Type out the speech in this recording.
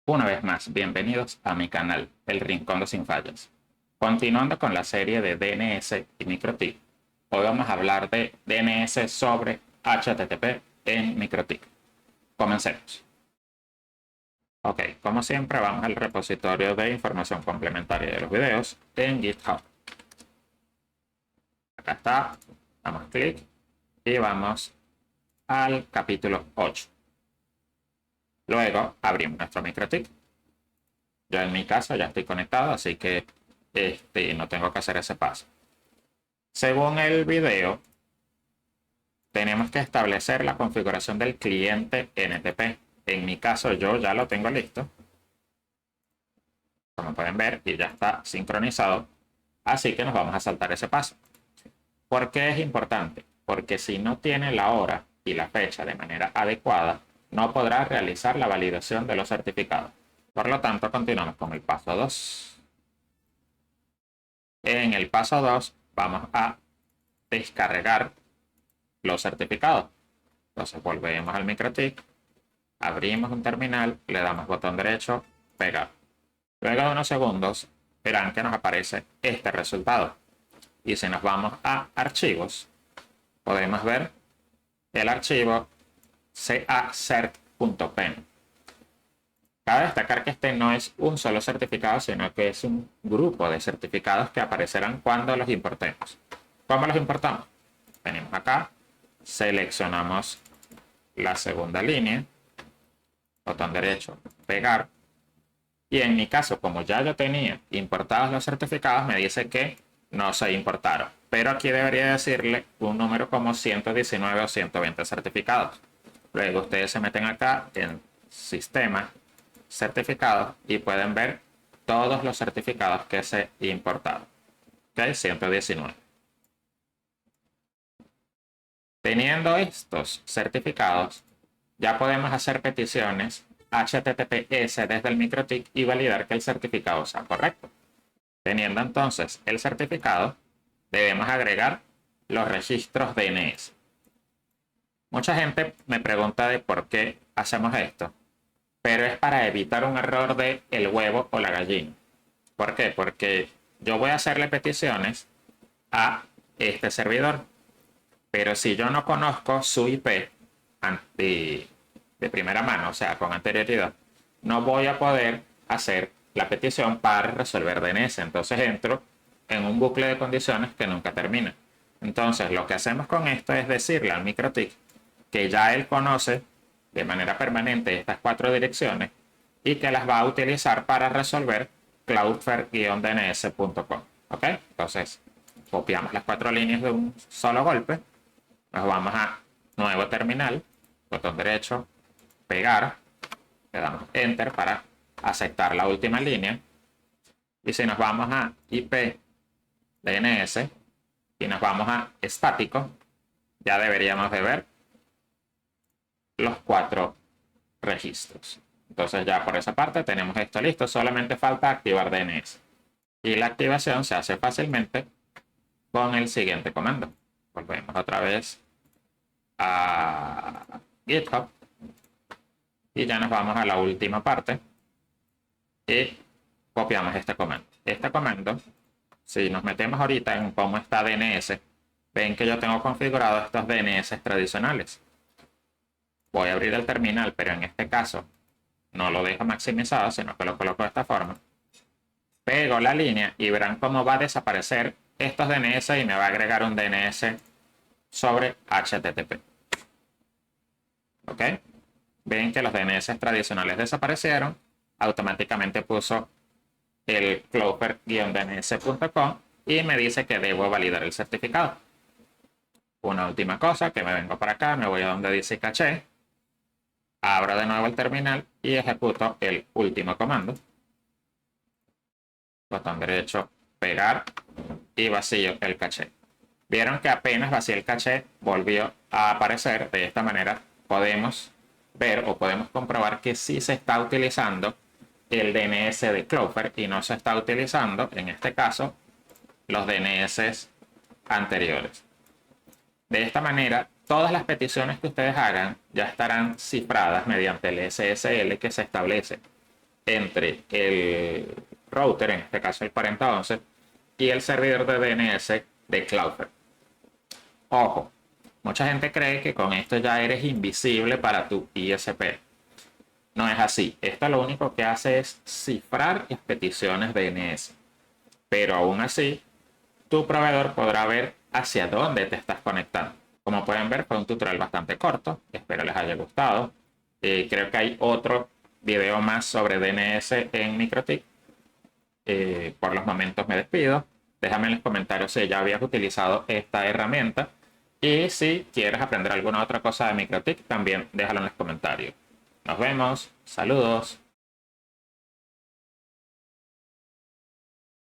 Una vez más, bienvenidos a mi canal, El Rincón de Sin Fallas. Continuando con la serie de DNS y MikroTik, hoy vamos a hablar de DNS sobre HTTP en MikroTik. Comencemos. Ok, como siempre vamos al repositorio de información complementaria de los videos en GitHub. Acá está, damos clic y vamos al capítulo 8. Luego abrimos nuestro MikroTik. Yo en mi caso ya estoy conectado, así que no tengo que hacer ese paso. Según el video, tenemos que establecer la configuración del cliente NTP. En mi caso yo ya lo tengo listo. Como pueden ver, y ya está sincronizado. Así que nos vamos a saltar ese paso. ¿Por qué es importante? Porque si no tiene la hora y la fecha de manera adecuada, no podrá realizar la validación de los certificados. Por lo tanto, continuamos con el paso 2. En el paso 2 vamos a descargar los certificados. Entonces volvemos al MikroTik, abrimos un terminal, le damos botón derecho, pegar. Luego de unos segundos verán que nos aparece este resultado. Y si nos vamos a archivos, podemos ver el archivo cacert.pen. Cabe destacar que este no es un solo certificado, sino que es un grupo de certificados que aparecerán cuando los importemos. ¿Cómo los importamos? Venimos acá, seleccionamos la segunda línea, botón derecho, pegar. Y en mi caso, como ya yo tenía importados los certificados, me dice que no se importaron. Pero aquí debería decirle un número como 119 o 120 certificados. Luego ustedes se meten acá en Sistema, Certificados y pueden ver todos los certificados que se importaron. ¿Ok? 119. Teniendo estos certificados, ya podemos hacer peticiones HTTPS desde el MikroTik y validar que el certificado sea correcto. Teniendo entonces el certificado, debemos agregar los registros DNS. Mucha gente me pregunta de por qué hacemos esto, pero es para evitar un error de el huevo o la gallina. ¿Por qué? Porque yo voy a hacerle peticiones a este servidor, pero si yo no conozco su IP de primera mano, o sea, con anterioridad, no voy a poder hacer la petición para resolver DNS. Entonces entro en un bucle de condiciones que nunca termina. Entonces lo que hacemos con esto es decirle al MikroTik que ya él conoce de manera permanente estas 4 direcciones y que las va a utilizar para resolver cloudflare-dns.com. ¿Ok? Entonces copiamos las 4 líneas de un solo golpe. Nos vamos a nuevo terminal, botón derecho, pegar, le damos enter para aceptar la última línea. Y si nos vamos a IP DNS y nos vamos a estático, ya deberíamos de ver los 4 registros. Entonces ya por esa parte tenemos esto listo, solamente falta activar DNS. Y la activación se hace fácilmente con el siguiente comando. Volvemos otra vez a GitHub y ya nos vamos a la última parte y copiamos este comando. Este comando, si nos metemos ahorita en cómo está DNS, ven que yo tengo configurado estos DNS tradicionales. Voy a abrir el terminal, pero en este caso no lo dejo maximizado, sino que lo coloco de esta forma. Pego la línea y verán cómo va a desaparecer estos DNS y me va a agregar un DNS sobre HTTP. ¿Ok? Ven que los DNS tradicionales desaparecieron. Automáticamente puso el cloudflare-dns.com y me dice que debo validar el certificado. Una última cosa, que me vengo para acá, me voy a donde dice caché, abro de nuevo el terminal y ejecuto el último comando. Botón derecho, pegar y vacío el caché. Vieron que apenas vacié el caché, volvió a aparecer. De esta manera podemos ver o podemos comprobar que sí se está utilizando el DNS de Cloudflare y no se está utilizando, en este caso, los DNS anteriores. De esta manera, todas las peticiones que ustedes hagan ya estarán cifradas mediante el SSL que se establece entre el router, en este caso el 4011, y el servidor de DNS de Cloudflare. Ojo, mucha gente cree que con esto ya eres invisible para tu ISP. No es así. Esto lo único que hace es cifrar las peticiones DNS. Pero aún así, tu proveedor podrá ver hacia dónde te estás conectando. Como pueden ver, fue un tutorial bastante corto. Espero les haya gustado. Creo que hay otro video más sobre DNS en MikroTik. Por los momentos me despido. Déjame en los comentarios si ya habías utilizado esta herramienta. Y si quieres aprender alguna otra cosa de MikroTik, también déjalo en los comentarios. Nos vemos. Saludos.